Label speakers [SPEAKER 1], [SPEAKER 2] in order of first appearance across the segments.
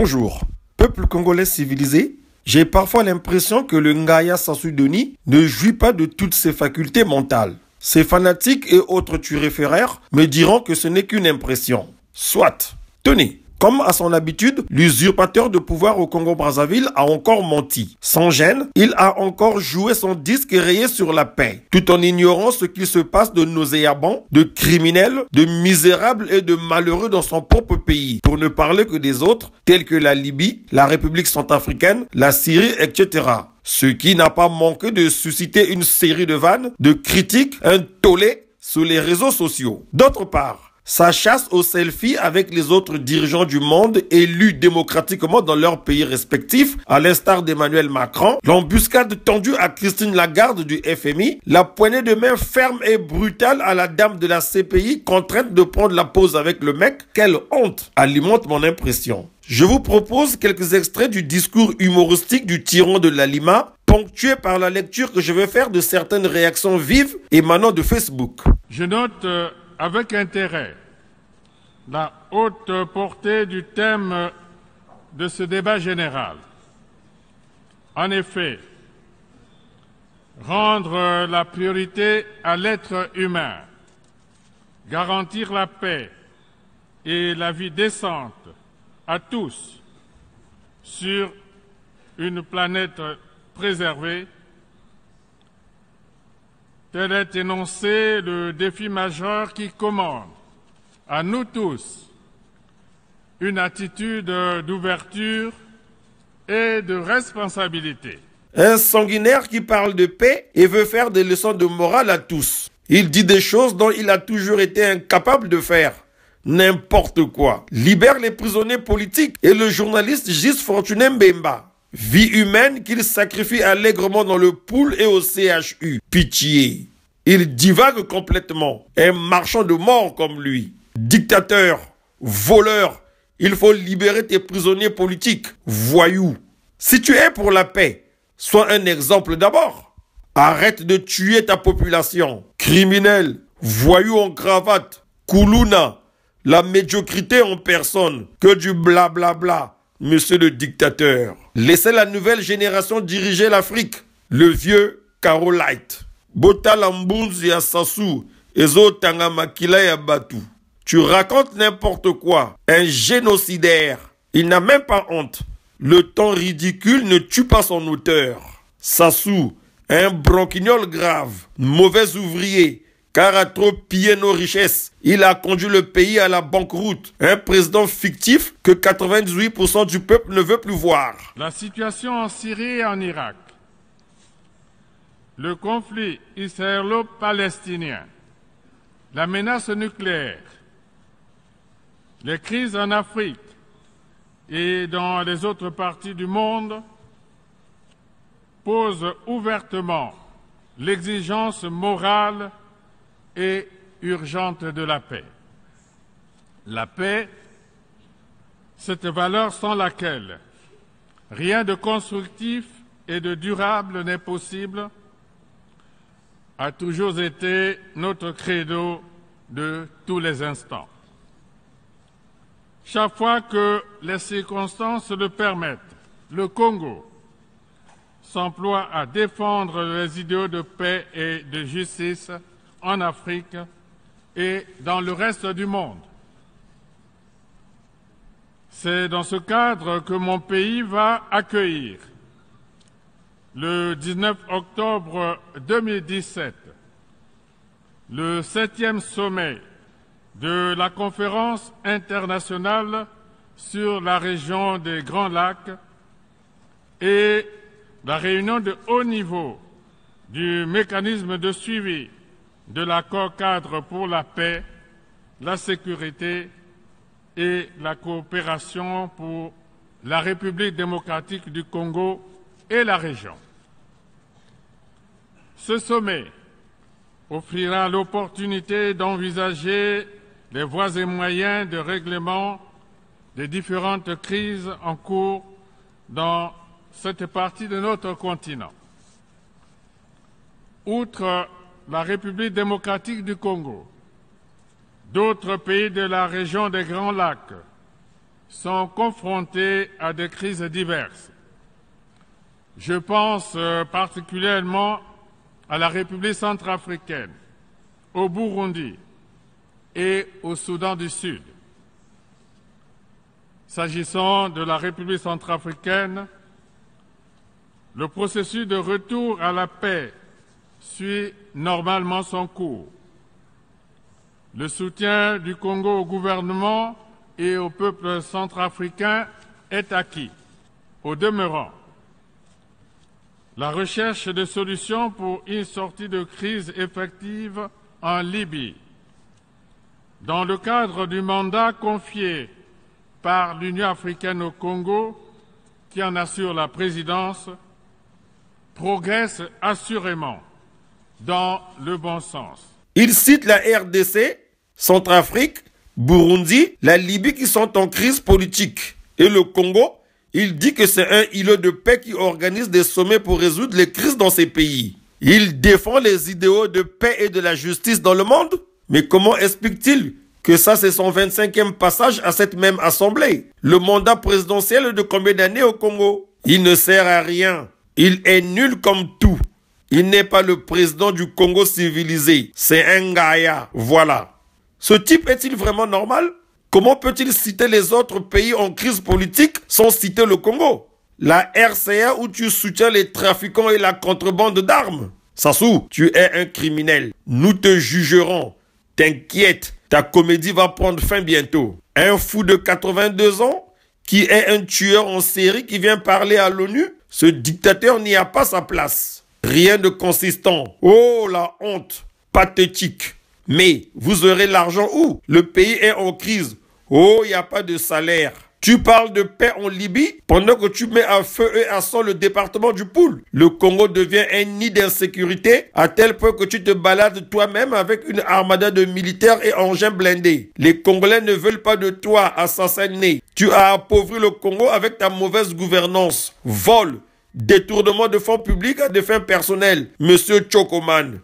[SPEAKER 1] Bonjour. Peuple congolais civilisé, j'ai parfois l'impression que le Ngaya Sassou Denis ne jouit pas de toutes ses facultés mentales. Ces fanatiques et autres turéféraires me diront que ce n'est qu'une impression. Soit. Tenez. Comme à son habitude, l'usurpateur de pouvoir au Congo-Brazzaville a encore menti. Sans gêne, il a encore joué son disque rayé sur la paix, tout en ignorant ce qu'il se passe de nauséabond, de criminels, de misérables et de malheureux dans son propre pays, pour ne parler que des autres, tels que la Libye, la République centrafricaine, la Syrie, etc. Ce qui n'a pas manqué de susciter une série de vannes, de critiques, un tollé sur les réseaux sociaux. D'autre part, sa chasse aux selfies avec les autres dirigeants du monde élus démocratiquement dans leurs pays respectifs, à l'instar d'Emmanuel Macron, l'embuscade tendue à Christine Lagarde du FMI, la poignée de main ferme et brutale à la dame de la CPI contrainte de prendre la pause avec le mec, quelle honte, alimente mon impression. Je vous propose quelques extraits du discours humoristique du tyran de la Lima, ponctué par la lecture que je vais faire de certaines réactions vives émanant de Facebook.
[SPEAKER 2] Je note avec intérêt la haute portée du thème de ce débat général. En effet, rendre la priorité à l'être humain, garantir la paix et la vie décente à tous sur une planète préservée, tel est énoncé le défi majeur qui commande à nous tous une attitude d'ouverture et de responsabilité.
[SPEAKER 1] Un sanguinaire qui parle de paix et veut faire des leçons de morale à tous. Il dit des choses dont il a toujours été incapable de faire. N'importe quoi. Libère les prisonniers politiques et le journaliste Gis Fortuné Mbemba. Vie humaine qu'il sacrifie allègrement dans le pool et au CHU. Pitié. Il divague complètement. Un marchand de mort comme lui. Dictateur. Voleur. Il faut libérer tes prisonniers politiques. Voyou. Si tu es pour la paix, sois un exemple d'abord. Arrête de tuer ta population. Criminel. Voyou en cravate. Koulouna. La médiocrité en personne. Que du blablabla. Monsieur le dictateur. Laissez la nouvelle génération diriger l'Afrique. Le vieux Carolite. Bota Lambunzi ya Sassou. Ezo Tangamakila ya Batu. Tu racontes n'importe quoi. Un génocidaire. Il n'a même pas honte. Le temps ridicule ne tue pas son auteur. Sassou, un bronquignol grave. Mauvais ouvrier. Car a trop pillé nos richesses. Il a conduit le pays à la banqueroute. Un président fictif que 98% du peuple ne veut plus voir.
[SPEAKER 2] La situation en Syrie et en Irak, le conflit israélo-palestinien, la menace nucléaire, les crises en Afrique et dans les autres parties du monde posent ouvertement l'exigence morale et urgente de la paix. La paix, cette valeur sans laquelle rien de constructif et de durable n'est possible, a toujours été notre credo de tous les instants. Chaque fois que les circonstances le permettent, le Congo s'emploie à défendre les idéaux de paix et de justice en Afrique et dans le reste du monde. C'est dans ce cadre que mon pays va accueillir le 19 octobre 2017 le 7e sommet de la conférence internationale sur la région des Grands Lacs et la réunion de haut niveau du mécanisme de suivi de l'accord cadre pour la paix, la sécurité et la coopération pour la République démocratique du Congo et la région. Ce sommet offrira l'opportunité d'envisager les voies et moyens de règlement des différentes crises en cours dans cette partie de notre continent. Outre la République démocratique du Congo, d'autres pays de la région des Grands Lacs sont confrontés à des crises diverses. Je pense particulièrement à la République centrafricaine, au Burundi et au Soudan du Sud. S'agissant de la République centrafricaine, le processus de retour à la paix suit normalement son cours. Le soutien du Congo au gouvernement et au peuple centrafricain est acquis. Au demeurant, la recherche de solutions pour une sortie de crise effective en Libye, dans le cadre du mandat confié par l'Union africaine au Congo, qui en assure la présidence, progresse assurément dans le bon sens.
[SPEAKER 1] Il cite la RDC, Centrafrique, Burundi, la Libye qui sont en crise politique. Et le Congo, il dit que c'est un îlot de paix qui organise des sommets pour résoudre les crises dans ces pays. Il défend les idéaux de paix et de la justice dans le monde. Mais comment explique-t-il que ça c'est son 25e passage à cette même assemblée? Le mandat présidentiel est de combien d'années au Congo? Il ne sert à rien. Il est nul comme tout. Il n'est pas le président du Congo civilisé. C'est un gaïa. Voilà. Ce type est-il vraiment normal? Comment peut-il citer les autres pays en crise politique sans citer le Congo? La RCA où tu soutiens les trafiquants et la contrebande d'armes. Sassou, tu es un criminel. Nous te jugerons. T'inquiète, ta comédie va prendre fin bientôt. Un fou de 82 ans qui est un tueur en série qui vient parler à l'ONU, ce dictateur n'y a pas sa place. Rien de consistant. Oh, la honte. Pathétique. Mais vous aurez l'argent où? Le pays est en crise. Oh, il n'y a pas de salaire. Tu parles de paix en Libye pendant que tu mets à feu et à sang le département du Poul. Le Congo devient un nid d'insécurité à tel point que tu te balades toi-même avec une armada de militaires et engins blindés. Les Congolais ne veulent pas de toi, assassin né. Tu as appauvri le Congo avec ta mauvaise gouvernance. Vol, détournement de fonds publics à des fins personnelles. Monsieur Chokoman,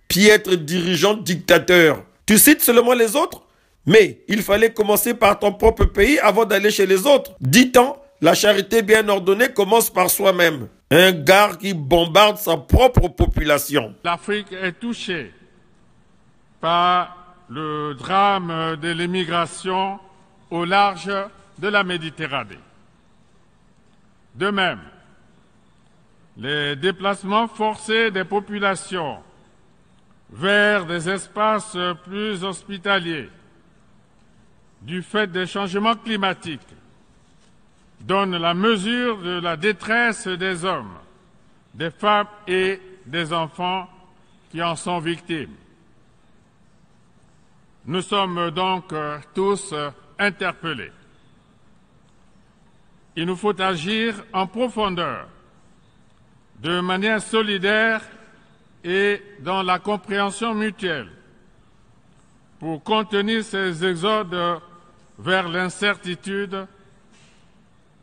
[SPEAKER 1] piètre dirigeant dictateur. Tu cites seulement les autres? Mais il fallait commencer par ton propre pays avant d'aller chez les autres. Dit-on, la charité bien ordonnée commence par soi-même. Un gars qui bombarde sa propre population.
[SPEAKER 2] L'Afrique est touchée par le drame de l'immigration au large de la Méditerranée. De même, les déplacements forcés des populations vers des espaces plus hospitaliers du fait des changements climatiques donne la mesure de la détresse des hommes, des femmes et des enfants qui en sont victimes. Nous sommes donc tous interpellés. Il nous faut agir en profondeur, de manière solidaire et dans la compréhension mutuelle, pour contenir ces exodes vers l'incertitude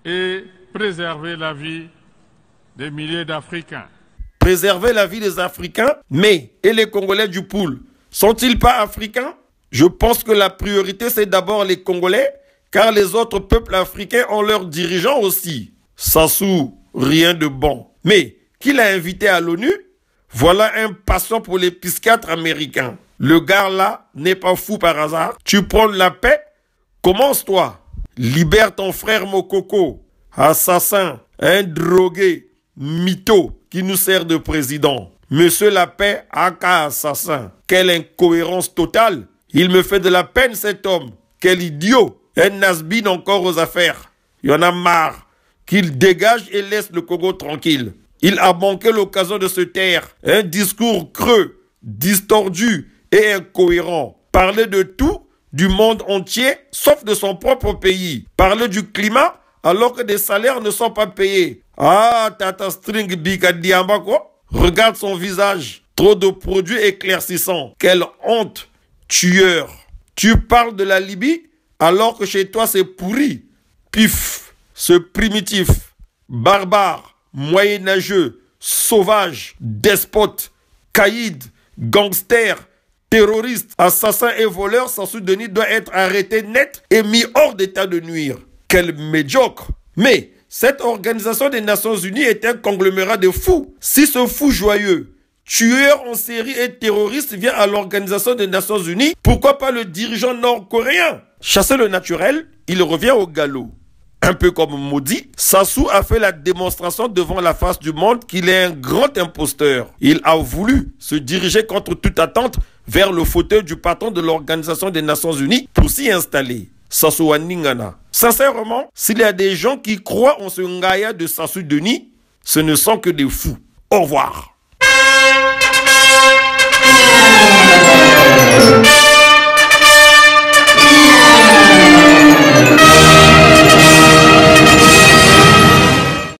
[SPEAKER 2] et préserver la vie des milliers d'Africains.
[SPEAKER 1] Préserver la vie des Africains? Mais, et les Congolais du Poul, sont-ils pas africains? Je pense que la priorité c'est d'abord les Congolais, car les autres peuples africains ont leurs dirigeants aussi. Sassou, rien de bon. Mais, qui l'a invité à l'ONU? Voilà un patient pour les psychiatres américains. Le gars là n'est pas fou par hasard. Tu prends la paix? Commence-toi. Libère ton frère Mokoko, assassin, un drogué, mytho qui nous sert de président. Monsieur la paix, aka assassin. Quelle incohérence totale. Il me fait de la peine cet homme. Quel idiot. Un nasbin encore aux affaires. Il y en a marre. Qu'il dégage et laisse le Congo tranquille. Il a manqué l'occasion de se taire. Un discours creux, distordu et incohérent. Parler de tout, du monde entier, sauf de son propre pays. Parler du climat, alors que des salaires ne sont pas payés. Ah, Tata String Bika Diamba quoi. Regarde son visage. Trop de produits éclaircissants. Quelle honte. Tueur. Tu parles de la Libye, alors que chez toi c'est pourri. Pif. Ce primitif. Barbare. Moyenâgeux. Sauvage. Despote. Caïd. Gangster. Terroriste, assassin et voleur, Sassou Denis doit être arrêté net et mis hors d'état de nuire. Quel médiocre! Mais cette organisation des Nations Unies est un conglomérat de fous. Si ce fou joyeux, tueur en série et terroriste vient à l'Organisation des Nations Unies, pourquoi pas le dirigeant nord-coréen? Chasser le naturel, il revient au galop. Un peu comme maudit, Sassou a fait la démonstration devant la face du monde qu'il est un grand imposteur. Il a voulu se diriger contre toute attente vers le fauteuil du patron de l'Organisation des Nations Unies pour s'y installer. Sassou Ningana. Sincèrement, s'il y a des gens qui croient en ce ngaya de Sassou Denis, ce ne sont que des fous. Au revoir.